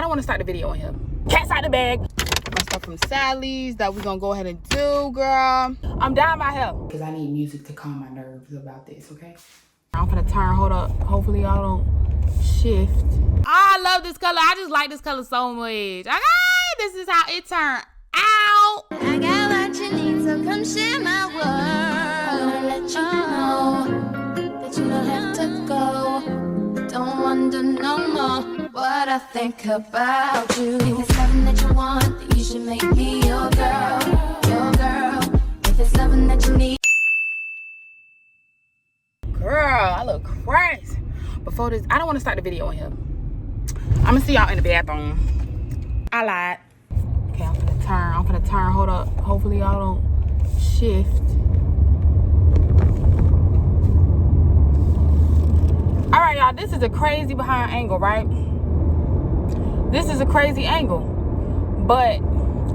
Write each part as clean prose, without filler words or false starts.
don't want to start the video on here. Cat's out the bag. My stuff from Sally's that we're gonna go ahead and do, girl. I'm dyeing my hair because I need music to calm my nerves about this, okay? I'm gonna turn, hold up. Hopefully y'all don't shift. I love this color. I just like this color so much. Okay, this is how it turned out. I got what you need, so come share my world. I wanna let you know that you don't have to go. Don't wonder no more what I think about you. If it's something that you want, then you should make me your girl, your girl. If it's something that you need. Girl, I look crazy. Before this, I don't want to start the video on here. I'm gonna see y'all in the bathroom. I lied. Okay, I'm gonna turn. Hold up. Hopefully y'all don't shift. All right, y'all. This is a crazy behind angle, right? This is a crazy angle, but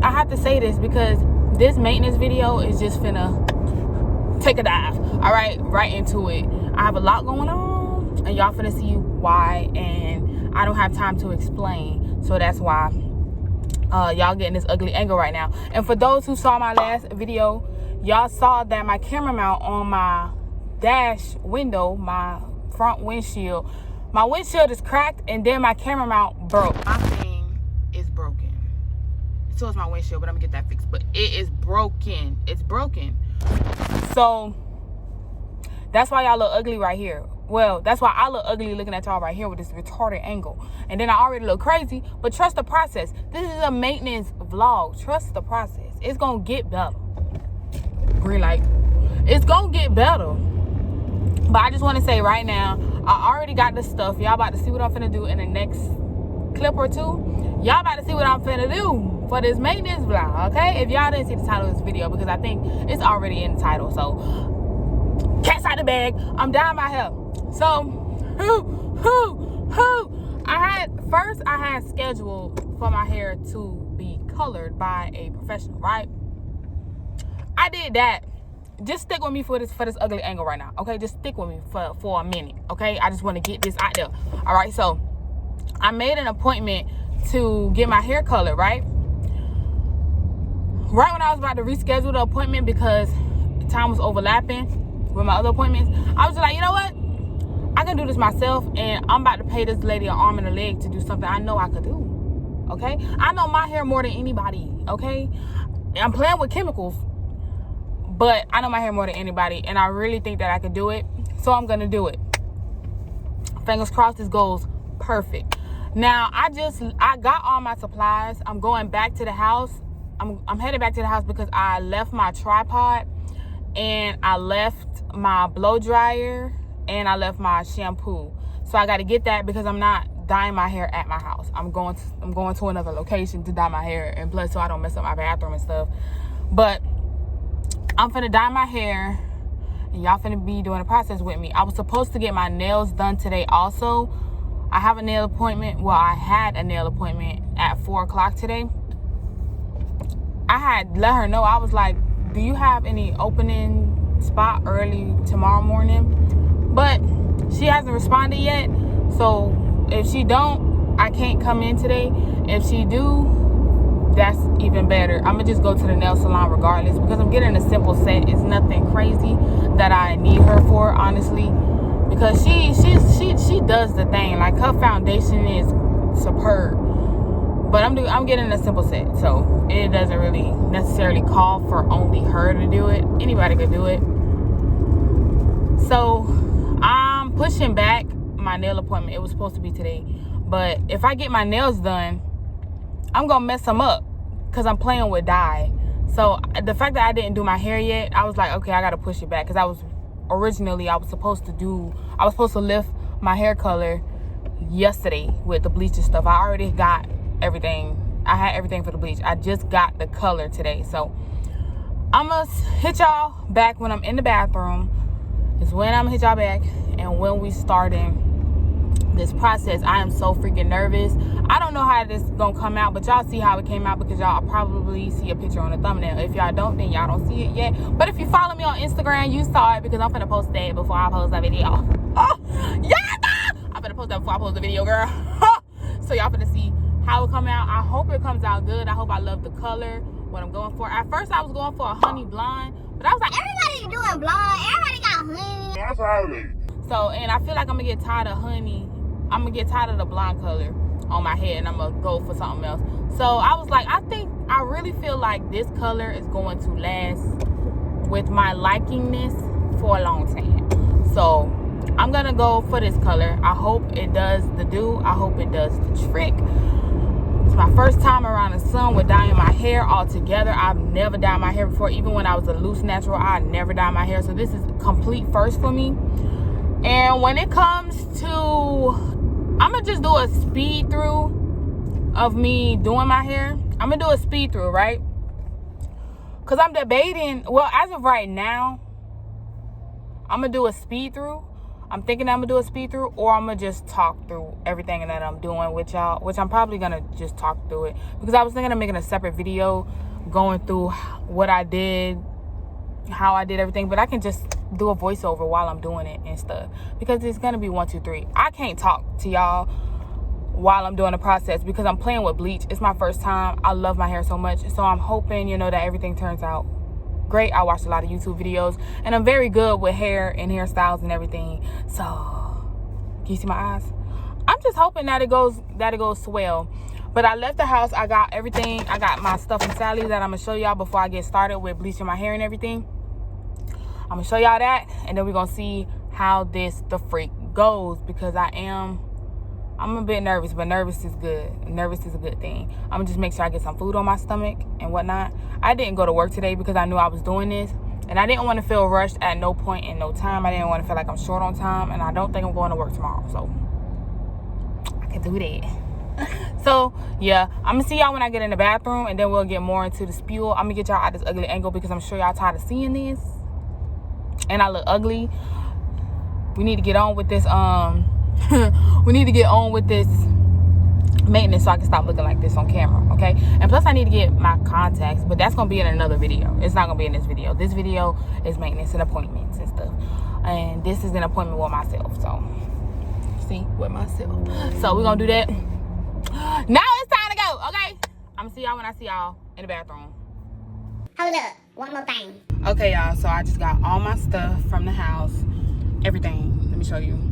I have to say this because this maintenance video is just finna take a dive. All right into it. I have a lot going on, and y'all finna see why, and I don't have time to explain, so that's why y'all getting this ugly angle right now. And for those who saw my last video, y'all saw that my camera mount on my dash window, my front windshield, my windshield is cracked, and then my camera mount broke. My thing is broken. So is my windshield, but I'm gonna get that fixed. But it is broken. It's broken. So that's why y'all look ugly right here. Well, that's why I look ugly looking at y'all right here with this retarded angle. And then I already look crazy, but trust the process. This is a maintenance vlog. Trust the process. It's gonna get better. Green light. It's gonna get better. But I just want to say right now, I already got the stuff. Y'all about to see what I'm finna do in the next clip or two. Y'all about to see what I'm finna do for this maintenance vlog, okay? If y'all didn't see the title of this video, because I think it's already in the title. So, cat's out the bag. I'm dyeing my hair. So, I had scheduled for my hair to be colored by a professional, right? I did that. Just stick with me for this ugly angle right now, okay? Just stick with me for a minute, okay? I just want to get this out there. All right, so I made an appointment to get my hair colored, right? Right when I was about to reschedule the appointment because time was overlapping with my other appointments, I was just like, you know what? I can do this myself, and I'm about to pay this lady an arm and a leg to do something I know I could do, okay? I know my hair more than anybody, okay? I'm playing with chemicals, but I know my hair more than anybody, and I really think that I could do it, so I'm gonna do it. Fingers crossed this goes perfect. Now, I got all my supplies. I'm going back to the house. I'm headed back to the house because I left my tripod, and I left my blow dryer, and I left my shampoo. So I got to get that because I'm not dyeing my hair at my house. I'm going to another location to dye my hair, and plus so I don't mess up my bathroom and stuff. But I'm finna dye my hair, and y'all finna be doing the process with me. I was supposed to get my nails done today also. I have a nail appointment. Well, I had a nail appointment at 4 o'clock today. I had let her know. I was like, do you have any opening spot early tomorrow morning? But she hasn't responded yet. So if she don't, I can't come in today. If she do, that's even better. I'm gonna just go to the nail salon regardless because I'm getting a simple set. It's nothing crazy that I need her for, honestly, because she does the thing. Like, her foundation is superb, but I'm getting a simple set, so it doesn't really necessarily call for only her to do it. Anybody could do it. So I'm pushing back my nail appointment. It was supposed to be today, but if I get my nails done, I'm gonna mess them up because I'm playing with dye. So the fact that I didn't do my hair yet, I was like, okay, I gotta push it back because I was supposed to lift my hair color yesterday with the bleach and stuff. I already got everything. I had everything for the bleach. I just got the color today. So I'm gonna hit y'all back when I'm in the bathroom. Is when I'm gonna hit y'all back, and when we starting this process. I am so freaking nervous. I don't know how this is gonna come out, but y'all see how it came out because y'all probably see a picture on the thumbnail. If y'all don't, then y'all don't see it yet. But if you follow me on Instagram, you saw it because I'm finna post that before I post that video. Oh, yeah, I'm finna post that before I post the video, girl. So y'all finna see how it come out. I hope it comes out good. I hope I love the color, what I'm going for. At first, I was going for a honey blonde, but I was like, everybody doing blonde. Everybody got honey. That's early. So, and I feel like I'm going to get tired of honey. I'm going to get tired of the blonde color on my head, and I'm going to go for something else. So, I was like, I really feel like this color is going to last with my likingness for a long time. So, I'm going to go for this color. I hope it does the do. I hope it does the trick. It's my first time around the sun with dyeing my hair all together. I've never dyed my hair before. Even when I was a loose natural, I never dyed my hair. So this is a complete first for me. And when it comes to, I'm going to just do a speed through of me doing my hair. I'm going to do a speed through, right? Because I'm debating, well, as of right now, I'm going to do a speed through. I'm thinking I'm going to do a speed through, or I'm going to just talk through everything that I'm doing with y'all, which I'm probably going to just talk through it. Because I was thinking of making a separate video going through what I did, how I did everything. But I can just do a voiceover while I'm doing it and stuff. Because it's going to be 1, 2, 3. I can't talk to y'all while I'm doing the process because I'm playing with bleach. It's my first time. I love my hair so much. So I'm hoping, you know, that everything turns out great. I watched a lot of YouTube videos, and I'm very good with hair and hairstyles and everything. So, can you see my eyes? I'm just hoping that it goes swell. But I left the house. I got everything. I got my stuff from Sally's that I'm gonna show y'all before I get started with bleaching my hair and everything. I'm gonna show y'all that, and then we're gonna see how the freak goes, because I'm a bit nervous, but nervous is good. Nervous is a good thing. I'm gonna just make sure I get some food on my stomach and whatnot. I didn't go to work today because I knew I was doing this, and I didn't want to feel rushed at no point in no time. I didn't want to feel like I'm short on time, and I don't think I'm going to work tomorrow, so I can do that. So yeah, I'm gonna see y'all when I get in the bathroom, and then we'll get more into the spiel. I'm gonna get y'all out this ugly angle because I'm sure y'all tired of seeing this, and I look ugly. We need to get on with this. We need to get on with this maintenance so I can stop looking like this on camera, okay? And plus I need to get my contacts, but that's gonna be in another video. It's not gonna be in this video. This video is maintenance and appointments and stuff, and this is an appointment with myself. So see, with myself. So we're gonna do that. Now it's time to go, okay? I'm gonna see y'all when I see y'all in the bathroom. Hold up, one more thing. Okay, y'all, so I just got all my stuff from the house, everything. Let me show you.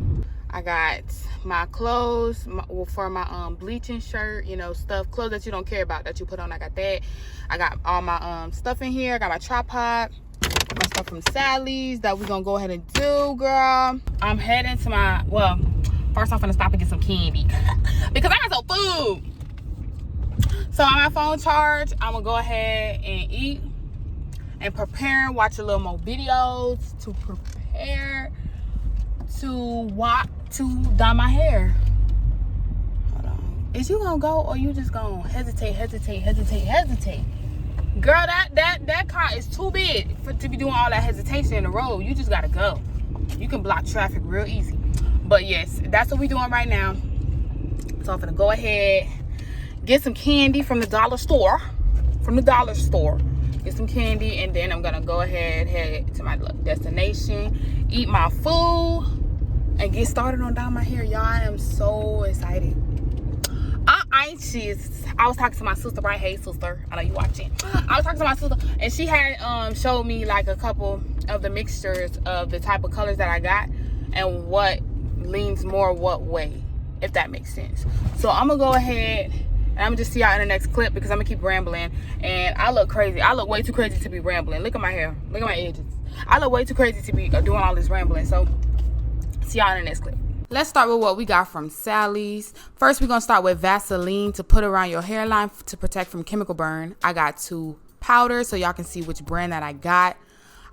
I got my clothes for my bleaching shirt, you know, clothes that you don't care about that you put on. I got that. I got all my stuff in here. I got my tripod, my stuff from Sally's that we're gonna go ahead and do, girl. I'm heading to my, well, first I'm gonna stop and get some candy because I got some food. So on my phone charge, I'm gonna go ahead and eat and prepare, watch a little more videos to prepare to dye my hair. Hold on. Is you gonna go, or you just gonna hesitate? Girl, that car is too big to be doing all that hesitation in the road. You just gotta go. You can block traffic real easy. But yes, that's what we're doing right now. So I'm gonna go ahead, get some candy from the dollar store. Get some candy, and then I'm gonna go ahead, head to my destination, eat my food, and get started on dyeing my hair. Y'all, I am so excited. I'm anxious. I was talking to my sister, right? Hey, sister. I know you watching. I was talking to my sister, and she had showed me like a couple of the mixtures of the type of colors that I got and what leans more what way, if that makes sense. So I'm gonna go ahead and I'm gonna just see y'all in the next clip because I'm gonna keep rambling. And I look crazy. I look way too crazy to be rambling. Look at my hair. Look at my edges. I look way too crazy to be doing all this rambling. So see y'all in the next clip. Let's start with what we got from Sally's. First, we're gonna start with Vaseline to put around your hairline to protect from chemical burn. I got 2 powders so y'all can see which brand that I got.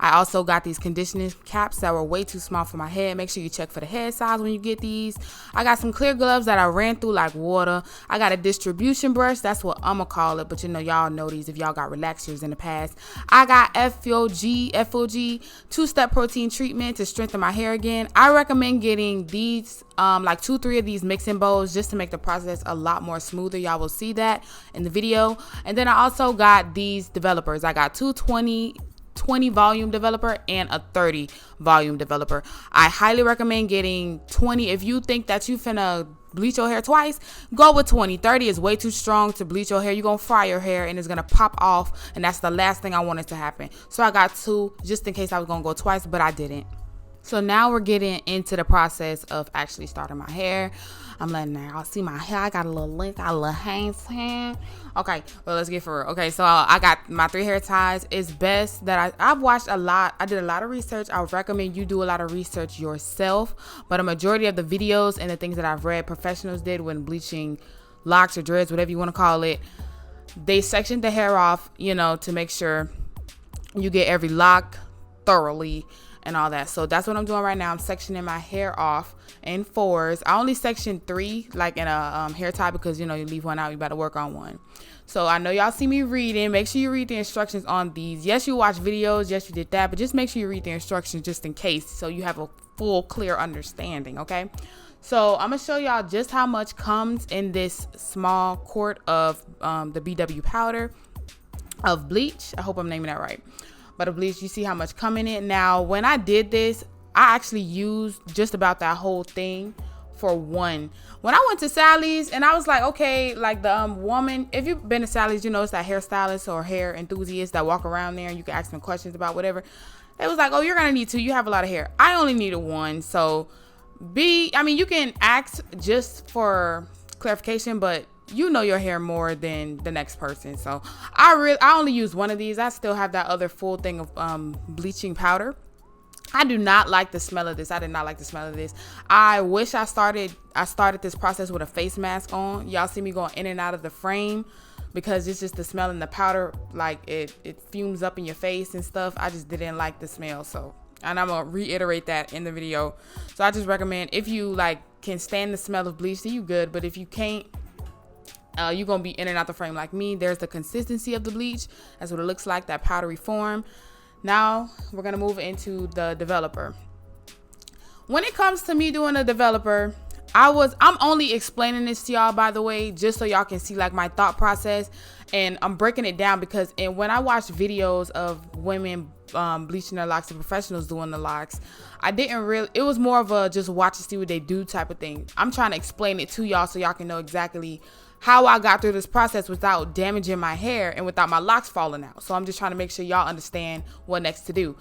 I also got these conditioning caps that were way too small for my head. Make sure you check for the head size when you get these. I got some clear gloves that I ran through like water. I got a distribution brush. That's what I'm gonna call it. But you know, y'all know these if y'all got relaxers in the past. I got FOG 2-step protein treatment to strengthen my hair again. I recommend getting these like 2-3 of these mixing bowls just to make the process a lot more smoother. Y'all will see that in the video. And then I also got these developers. I got 20 volume developer and a 30 volume developer. I highly recommend getting 20 if you think that you finna bleach your hair twice, go with 20. 30 is way too strong to bleach your hair. You're gonna fry your hair and it's gonna pop off, and that's the last thing I wanted to happen. So I got 2 just in case I was gonna go twice, but I didn't. So now we're getting into the process of actually starting my hair. I'm letting y'all see my hair. I got a little length, got a little hangs hand. Okay, well, let's get for real. Okay, so I got my 3 hair ties. It's best that I've watched a lot. I did a lot of research. I would recommend you do a lot of research yourself. But a majority of the videos and the things that I've read professionals did when bleaching locks or dreads, whatever you want to call it, they sectioned the hair off, you know, to make sure you get every lock thoroughly and all that. So that's what I'm doing right now. I'm sectioning my hair off in 4s. I only section 3 like in a hair tie because, you know, you leave one out, you better work on one. So I know y'all see me reading. Make sure you read the instructions on these. Yes, you watch videos. Yes, you did that. But just make sure you read the instructions just in case, so you have a full, clear understanding, okay? So I'm going to show y'all just how much comes in this small quart of the BUjE powder of bleach. I hope I'm naming that right. But of bleach, you see how much come in it. Now, when I did this, I actually used just about that whole thing for one. When I went to Sally's and I was like, okay, like the woman, if you've been to Sally's, you know, it's that hairstylist or hair enthusiast that walk around there and you can ask them questions about whatever. It was like, oh, you're gonna need 2. You have a lot of hair. I only needed 1. So I mean, you can ask just for clarification, but you know your hair more than the next person. So I only use 1 of these. I still have that other full thing of bleaching powder. I do not like the smell of this. I did not like the smell of this. I wish I started this process with a face mask on. Y'all see me going in and out of the frame because it's just the smell and the powder, like it fumes up in your face and stuff. I just didn't like the smell. So, and I'm gonna reiterate that in the video. So I just recommend, if you like can stand the smell of bleach, then you good. But if you can't, you're gonna be in and out the frame like me. There's the consistency of the bleach. That's what it looks like, that powdery form. Now we're gonna move into the developer. When it comes to me doing a developer, I'm only explaining this to y'all, by the way, just so y'all can see like my thought process, and I'm breaking it down because when I watched videos of women bleaching their locks and professionals doing the locks, it was more of a just watch and see what they do type of thing. I'm trying to explain it to y'all so y'all can know exactly how I got through this process without damaging my hair and without my locks falling out. So I'm just trying to make sure y'all understand what next to do.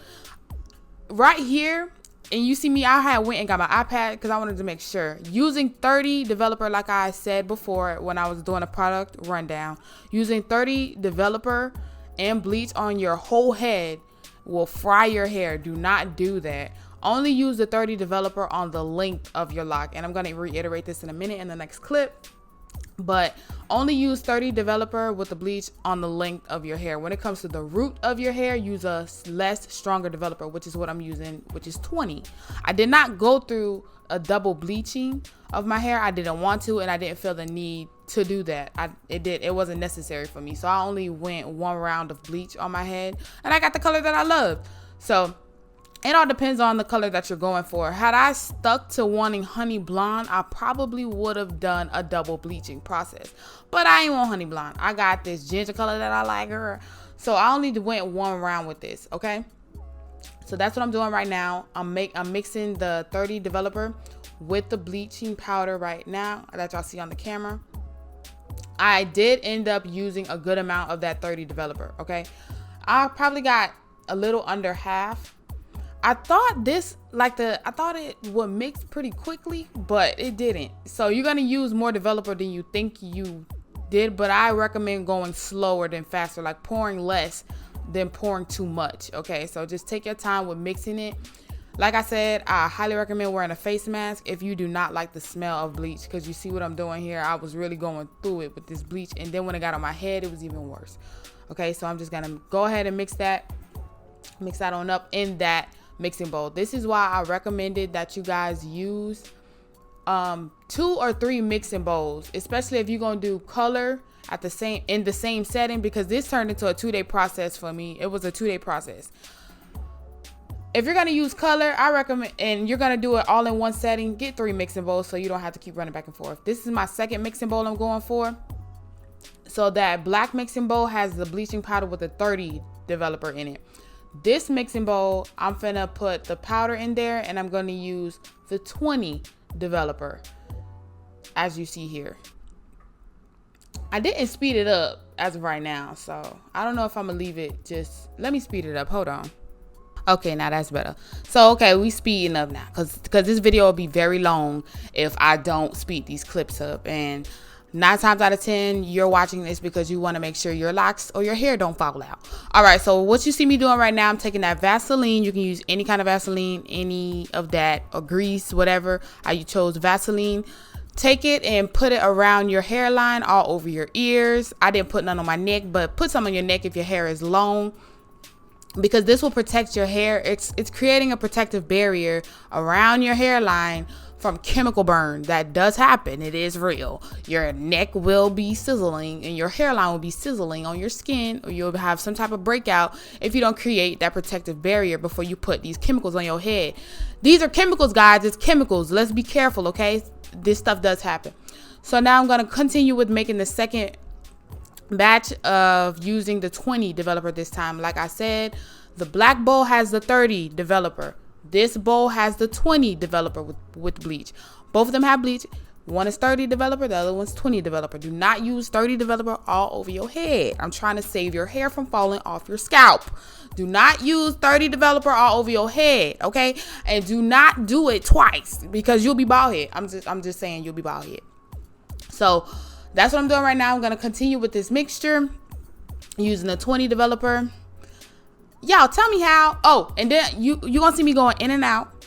Right here, and you see me, I went and got my iPad because I wanted to make sure. Using 30 developer, like I said before when I was doing a product rundown, using 30 developer and bleach on your whole head will fry your hair. Do not do that. Only use the 30 developer on the length of your lock. And I'm going to reiterate this in a minute in the next clip. But only use 30 developer with the bleach on the length of your hair. When it comes to the root of your hair, use a less stronger developer, which is what I'm using, which is 20. I did not go through a double bleaching of my hair. I didn't want to, and I didn't feel the need to do that. It wasn't necessary for me. So I only went 1 round of bleach on my head, and I got the color that I love. So it all depends on the color that you're going for. Had I stuck to wanting honey blonde, I probably would have done a double bleaching process. But I ain't want honey blonde. I got this ginger color that I like, girl. So I only went 1 round with this, okay? So that's what I'm doing right now. I'm mixing the 30 developer with the bleaching powder right now that y'all see on the camera. I did end up using a good amount of that 30 developer, okay? I probably got a little under half. I thought it would mix pretty quickly, but it didn't. So you're gonna use more developer than you think you did, but I recommend going slower than faster, like pouring less than pouring too much. Okay, so just take your time with mixing it. Like I said, I highly recommend wearing a face mask if you do not like the smell of bleach, because you see what I'm doing here. I was really going through it with this bleach, and then when it got on my head, it was even worse. Okay, so I'm just gonna go ahead and mix that on up in that mixing bowl. This is why I recommended that you guys use 2 or 3 mixing bowls, especially if you're gonna do color in the same setting, because this turned into a 2-day process for me. It was a 2-day process. If you're gonna use color, I recommend, and you're gonna do it all in one setting, get 3 mixing bowls so you don't have to keep running back and forth. This is my second mixing bowl I'm going for. So that black mixing bowl has the bleaching powder with the 30 developer in it. This mixing bowl, I'm finna put the powder in there, and I'm gonna use the 20 developer. as you see here. I didn't speed it up as of right now, so I don't know if I'm gonna leave it. Just let me speed it up. Hold on. Okay, now that's better. So okay, we speeding up now because this video will be very long if I don't speed these clips up. And 9 times out of 10, you're watching this because you want to make sure your locks or your hair don't fall out. All right, so what you see me doing right now, I'm taking that Vaseline. You can use any kind of Vaseline, any of that, or grease, whatever. I chose Vaseline. Take it and put it around your hairline, all over your ears. I didn't put none on my neck, but put some on your neck if your hair is long, because this will protect your hair. It's creating a protective barrier around your hairline from chemical burn. That does happen. It is real. Your neck will be sizzling and your hairline will be sizzling on your skin, or you'll have some type of breakout if you don't create that protective barrier before you put these chemicals on your head. These are chemicals, guys. It's chemicals. Let's be careful, okay? This stuff does happen. So now I'm going to continue with making the second batch of using the 20 developer this time. Like I said, the black bowl has the 30 developer. This bowl has the 20 developer with bleach. Both of them have bleach. One is 30 developer, the other one's 20 developer. Do not use 30 developer all over your head. I'm trying to save your hair from falling off your scalp. Do not use 30 developer all over your head, okay? And do not do it twice because you'll be bald head. I'm just saying you'll be bald head. So that's what I'm doing right now. I'm gonna continue with this mixture using the 20 developer. Y'all tell me how. Oh, and then you gonna see me going in and out.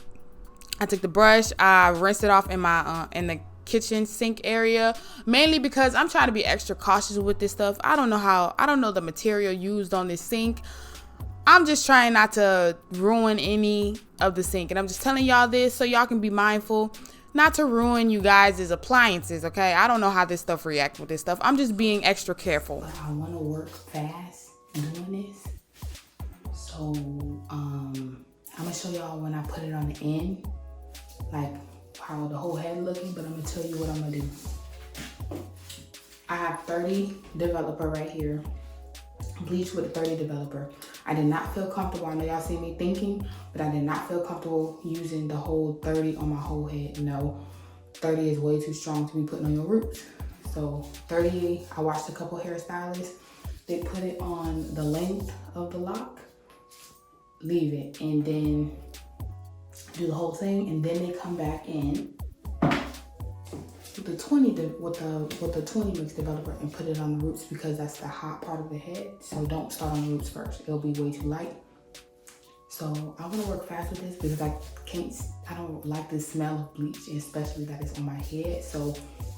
I took the brush, I rinsed it off in my in the kitchen sink area, mainly because I'm trying to be extra cautious with this stuff. I don't know the material used on this sink. I'm just trying not to ruin any of the sink, and I'm just telling y'all this so y'all can be mindful not to ruin you guys' appliances, okay? I don't know how this stuff reacts with this stuff. I'm just being extra careful. But I want to work fast doing this. So I'm gonna show y'all when I put it on the end, like how the whole head looking, but I'm gonna tell you what I'm gonna do. I have 30 developer right here, bleach with a 30 developer. I did not feel comfortable. I know y'all see me thinking, but I did not feel comfortable using the whole 30 on my whole head. No, 30 is way too strong to be putting on your roots. So 30, I watched a couple hairstylists. They put it on the length of the lock, leave it, and then do the whole thing, and then they come back in with the 20 with the 20 mix developer and put it on the roots, because that's the hot part of the head. So don't start on the roots first. It'll be way too light. So I want to work fast with this because I don't like the smell of bleach, especially that it's on my head. So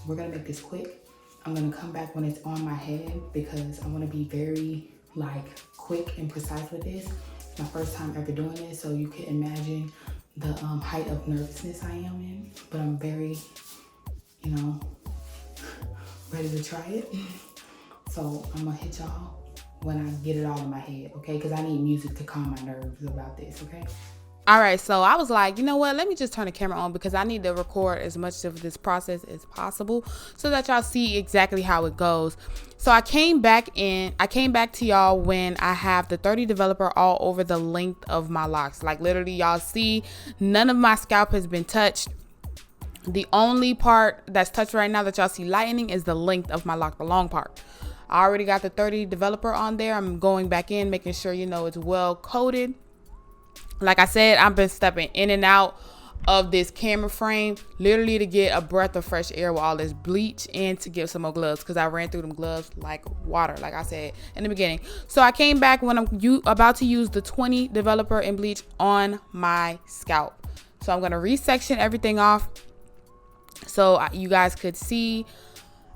we're gonna make this quick. I'm gonna come back when it's on my head because I want to be very quick and precise with this. It's my first time ever doing this, so you can imagine the height of nervousness I am in, but I'm very, ready to try it. So I'm gonna hit y'all when I get it all in my head, okay? Because I need music to calm my nerves about this, okay? All right, so I was like, you know what? Let me just turn the camera on because I need to record as much of this process as possible so that y'all see exactly how it goes. So I came back to y'all when I have the 30 developer all over the length of my locks. Like literally, y'all see none of my scalp has been touched. The only part that's touched right now that y'all see lightening is the length of my lock, the long part. I already got the 30 developer on there. I'm going back in, making sure it's well coated. Like I said, I've been stepping in and out of this camera frame literally to get a breath of fresh air with all this bleach and to get some more gloves because I ran through them gloves like water, like I said in the beginning. So I came back when I'm about to use the 20 developer and bleach on my scalp. So I'm going to resection everything off so you guys could see.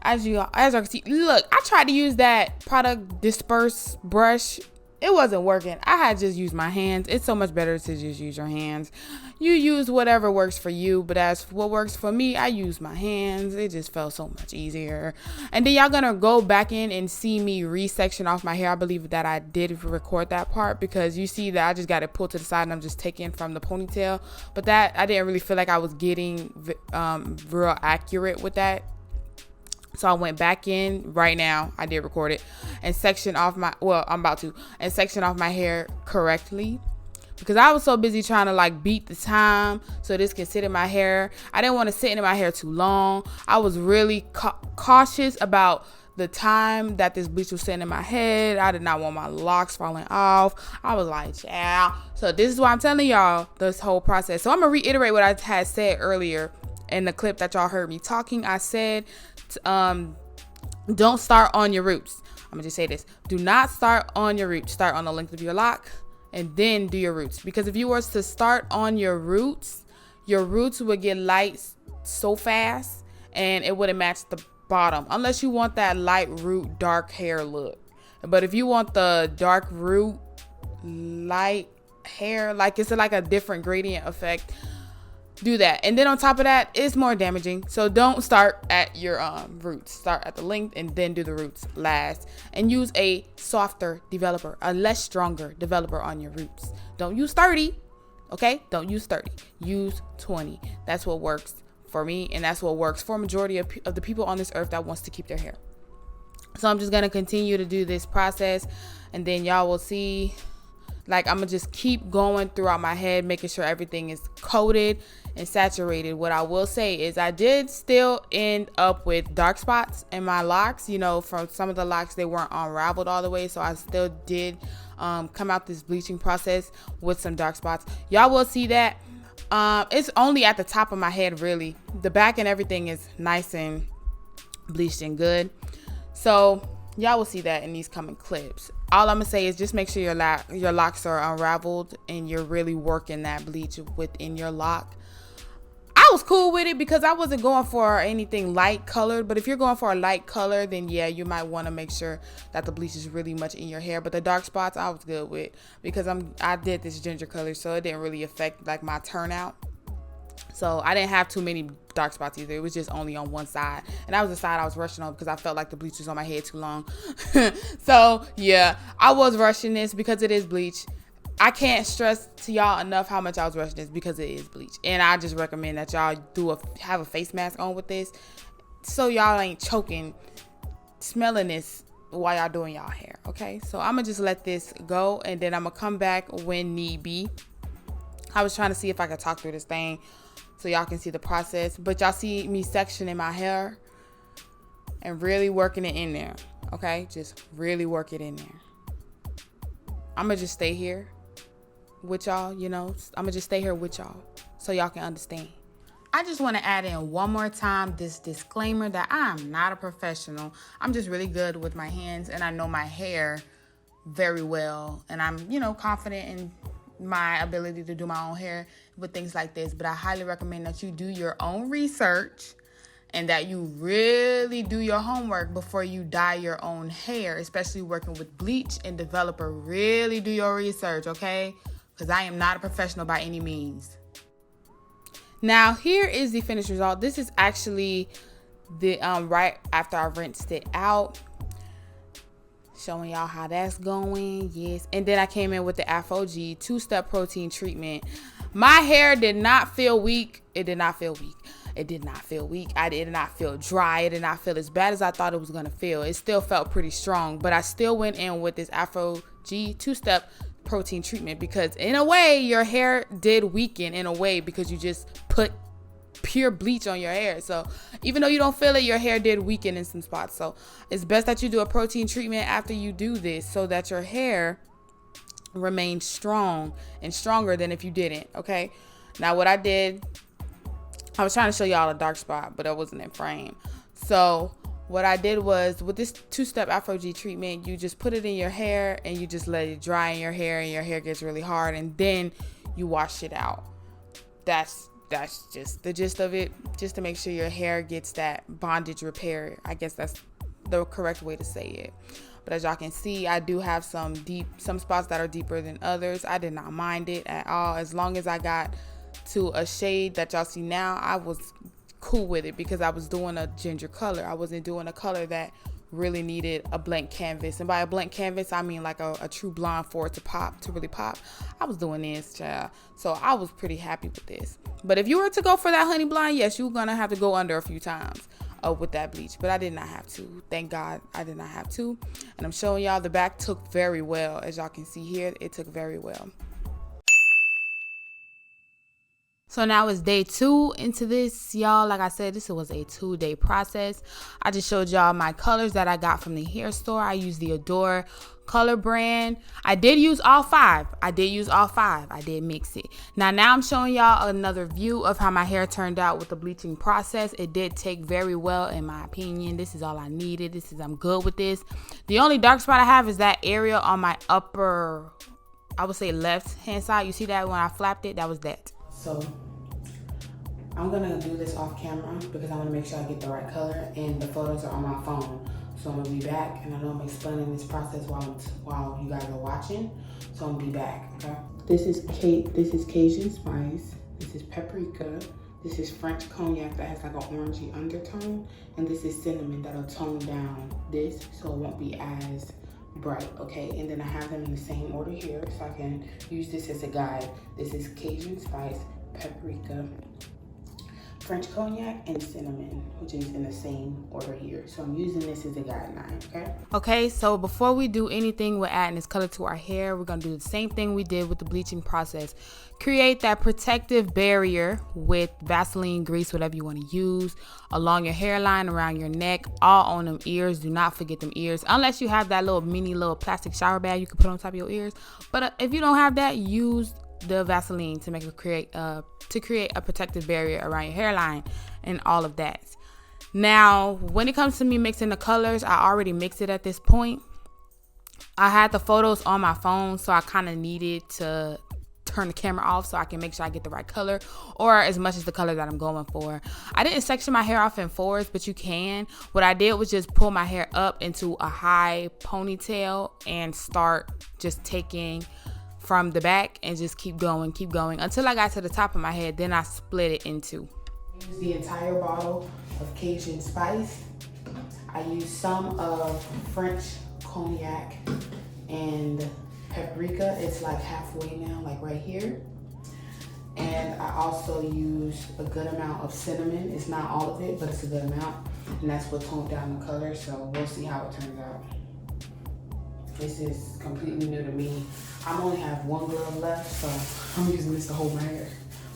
As you can see, look, I tried to use that product disperse brush. It wasn't working. I had just used my hands. It's so much better to just use your hands. You use whatever works for you, but as for what works for me, I use my hands. It just felt so much easier. And then y'all gonna go back in and see me resection off my hair. I believe that I did record that part because you see that I just got it pulled to the side and I'm just taking from the ponytail. But that I didn't really feel like I was getting real accurate with that. So I went back in right now. I did record it and section off my, and section off my hair correctly. because I was so busy trying to like beat the time so this can sit in my hair. I didn't want to sit in my hair too long. I was really cautious about the time that this bleach was sitting in my head. I did not want my locks falling off. I was like, yeah. So this is why I'm telling y'all this whole process. So I'm gonna reiterate what I had said earlier in the clip that y'all heard me talking. I said, don't start on your roots. I'm gonna just say this. Do not start on your roots. Start on the length of your lock and then do your roots. Because if you were to start on your roots would get light so fast and it wouldn't match the bottom, unless you want that light root dark hair look. But if you want the dark root light hair, like it's like a different gradient effect, do that. And then on top of that, it's more damaging. So don't start at your roots. Start at the length and then do the roots last. And use a softer developer, a less stronger developer on your roots. Don't use 30. Okay? Don't use 30. Use 20. That's what works for me, and that's what works for a majority of the people on this earth that wants to keep their hair. So I'm just gonna continue to do this process, and then y'all will see, like, I'm gonna just keep going throughout my head, making sure everything is coated and saturated. What I will say is I did still end up with dark spots in my locks. You know, from some of the locks, they weren't unraveled all the way, so I still did come out this bleaching process with some dark spots. Y'all will see that. It's only at the top of my head, really. The back and everything is nice and bleached and good. So y'all will see that in these coming clips. All I'm gonna say is just make sure your locks are unraveled and you're really working that bleach within your lock. I was cool with it because I wasn't going for anything light colored, but if you're going for a light color, then yeah, you might want to make sure that the bleach is really much in your hair. But the dark spots I was good with because I did this ginger color, so it didn't really affect like my turnout. So I didn't have too many dark spots either. It was just only on one side, and that was the side I was rushing on because I felt like the bleach was on my head too long. So yeah, I was rushing this because it is bleach. I can't stress to y'all enough how much I was rushing this because it is bleach. And I just recommend that y'all have a face mask on with this so y'all ain't choking, smelling this while y'all doing y'all hair, okay? So I'm gonna just let this go and then I'm gonna come back when need be. I was trying to see if I could talk through this thing so y'all can see the process, but y'all see me sectioning my hair and really working it in there, okay? Just really work it in there. I'm gonna just stay here with y'all, you know, I'm gonna just stay here with y'all so y'all can understand. I just want to add in one more time this disclaimer that I'm not a professional. I'm just really good with my hands and I know my hair very well, and I'm, you know, confident in my ability to do my own hair with things like this. But I highly recommend that you do your own research and that you really do your homework before you dye your own hair, especially working with bleach and developer. Really do your research, okay? Because I am not a professional by any means. Now, here is the finished result. This is actually the right after I rinsed it out. Showing y'all how that's going. Yes. And then I came in with the AHHHHHH 2-step protein treatment. My hair did not feel weak. It did not feel weak. It did not feel weak. I did not feel dry. It did not feel as bad as I thought it was going to feel. It still felt pretty strong, but I still went in with this AHHHHH 2-step protein treatment because in a way your hair did weaken in a way because you just put pure bleach on your hair. So even though you don't feel it, your hair did weaken in some spots. So it's best that you do a protein treatment after you do this so that your hair remains strong and stronger than if you didn't. Okay. Now what I did, I was trying to show y'all a dark spot, but it wasn't in frame. So what I did was with this 2-step AHHHHH treatment, you just put it in your hair and you just let it dry in your hair and your hair gets really hard and then you wash it out. That's just the gist of it, just to make sure your hair gets that bondage repair. I guess that's the correct way to say it. But as y'all can see, I do have some spots that are deeper than others. I did not mind it at all. As long as I got to a shade that y'all see now, I was cool with it because I was doing a ginger color. I wasn't doing a color that really needed a blank canvas, and by a blank canvas I mean like a true blonde for it to really pop. I was doing this, child, so I was pretty happy with this. But if you were to go for that honey blonde, yes, you're gonna have to go under a few times with that bleach, but I did not have to. Thank God I did not have to. And I'm showing y'all the back took very well. As y'all can see here, it took very well. So now it's day 2 into this, y'all. Like I said, this was a 2-day process. I just showed y'all my colors that I got from the hair store. I used the Adore color brand. I did use all 5. I did mix it. Now I'm showing y'all another view of how my hair turned out with the bleaching process. It did take very well, in my opinion. This is all I needed. I'm good with this. The only dark spot I have is that area on my upper, I would say, left hand side. You see that when I flapped it? That was that. So I'm gonna do this off camera because I wanna make sure I get the right color, and the photos are on my phone. So I'm gonna be back, and I know I'm explaining this process while you guys are watching. So I'm gonna be back, okay? This is Cajun spice. This is paprika. This is French cognac that has like an orangey undertone, and this is cinnamon that'll tone down this so it won't be as bright, okay? And then I have them in the same order here so I can use this as a guide. This is Cajun spice, paprika, French cognac, and cinnamon, which is in the same order here. So I'm using this as a guideline, okay? Okay, so before we do anything with adding this color to our hair, we're gonna do the same thing we did with the bleaching process. Create that protective barrier with Vaseline, grease, whatever you wanna use, along your hairline, around your neck, all on them ears. Do not forget them ears, unless you have that little plastic shower bag you can put on top of your ears. But if you don't have that, use the Vaseline to create a protective barrier around your hairline and all of that. Now, when it comes to me mixing the colors, I already mixed it at this point. I had the photos on my phone, so I kind of needed to turn the camera off so I can make sure I get the right color, or as much as the color that I'm going for. I didn't section my hair off in 4s, but you can. What I did was just pull my hair up into a high ponytail and start just taking from the back and just keep going until I got to the top of my head. Then I split it into. Use the entire bottle of Cajun spice. I use some of French cognac and paprika. It's like halfway now, like right here. And I also use a good amount of cinnamon. It's not all of it, but it's a good amount. And that's what toned down the color. So we'll see how it turns out. This is completely new to me. I only have one glove left, so I'm using this to hold my hair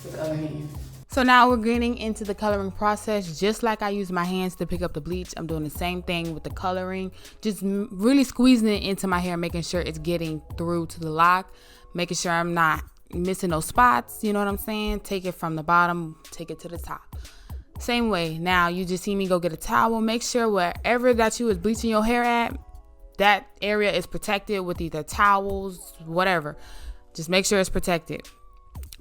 with the other hand. So now we're getting into the coloring process. Just like I use my hands to pick up the bleach, I'm doing the same thing with the coloring. Just really squeezing it into my hair, making sure it's getting through to the lock, making sure I'm not missing those spots, you know what I'm saying? Take it from the bottom, take it to the top. Same way. Now you just see me go get a towel. Make sure wherever that you was bleaching your hair at, that area is protected with either towels, whatever. Just make sure it's protected,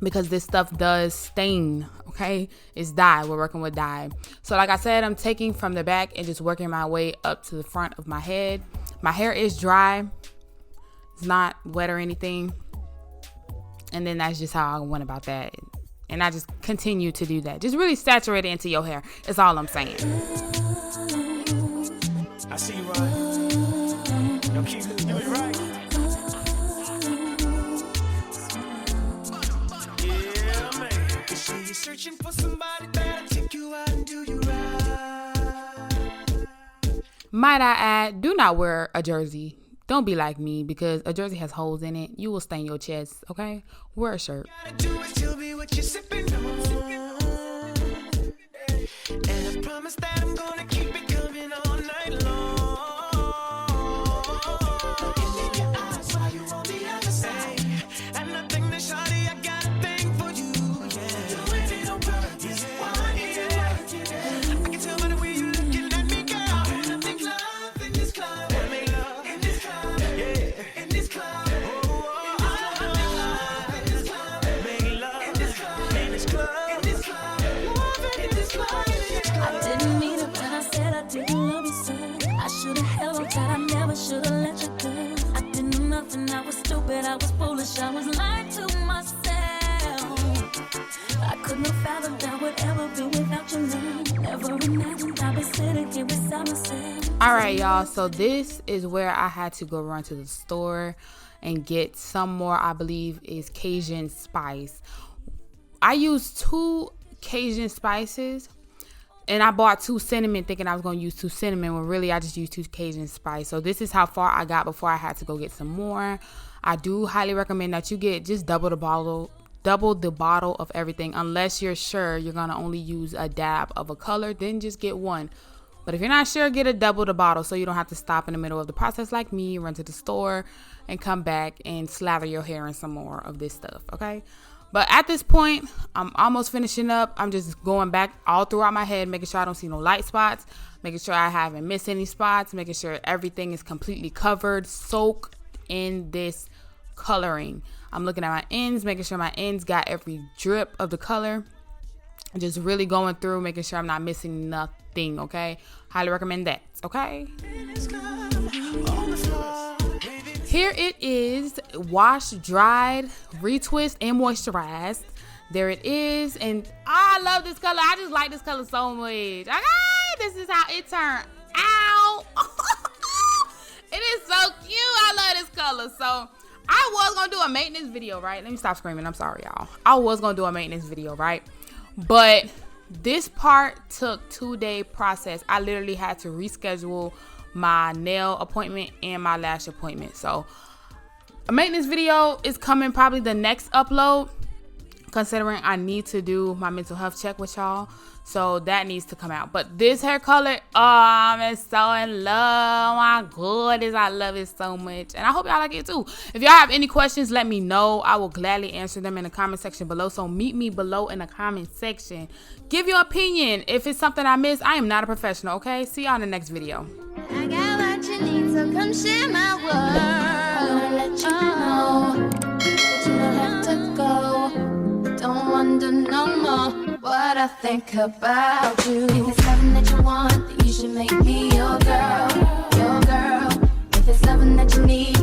because this stuff does stain, okay? It's dye. We're working with dye. So like I said, I'm taking from the back and just working my way up to the front of my head. My hair is dry. It's not wet or anything. And then that's just how I went about that. And I just continue to do that. Just really saturate it into your hair. That's all I'm saying. I see you, Ryan. Yo, keep doing it right. Yeah, man. You see you searching for somebody that'll take you out and do you right. Might I add, do not wear a jersey. Don't be like me, because a jersey has holes in it. You will stain your chest, okay? Wear a shirt. Gotta do is tell me what you're sipping on. And I promise that I'm gonna keep it coming all night long. I was foolish, I was lying to myself. I couldn't have fathomed I would ever be without your love. Never imagined I'd be sitting here beside myself. All right, y'all. So this is where I had to go run to the store and get some more, I believe is Cajun spice. I used 2 Cajun spices. And I bought 2 cinnamon thinking I was going to use 2 cinnamon, when really I just used 2 Cajun spice. So this is how far I got before I had to go get some more. I do highly recommend that you get just double the bottle double the bottle of everything. Unless you're sure you're gonna only use a dab of a color, then just get one. But if you're not sure, get a double the bottle so you don't have to stop in the middle of the process like me, run to the store and come back and slather your hair in some more of this stuff, okay? But at this point, I'm almost finishing up. I'm just going back all throughout my head, making sure I don't see no light spots, making sure I haven't missed any spots, making sure everything is completely covered, soaked in this coloring. I'm looking at my ends, making sure my ends got every drip of the color. Just really going through, making sure I'm not missing nothing, okay? Highly recommend that, okay? Here it is, washed, dried, retwist, and moisturized. There it is, and I love this color. I just like this color so much. Okay, this is how it turned out. It is so cute. I love this color. So I was gonna do a maintenance video, right? Let me stop screaming. I'm sorry, y'all. I was gonna do a maintenance video, right? But this part took 2-day process. I literally had to reschedule my nail appointment and my lash appointment. So a maintenance video is coming, probably the next upload, considering I need to do my mental health check with y'all. So that needs to come out. But this hair color, oh, I'm so in love. My goodness, I love it so much. And I hope y'all like it too. If y'all have any questions, let me know. I will gladly answer them in the comment section below. So meet me below in the comment section. Give your opinion. If it's something I missed, I am not a professional, okay? See y'all in the next video. I got what you need, so come share my world. I wanna let you know that you don't have to go. Don't wonder no more what I think about you. If it's something that you want, then you should make me your girl, your girl. If it's something that you need.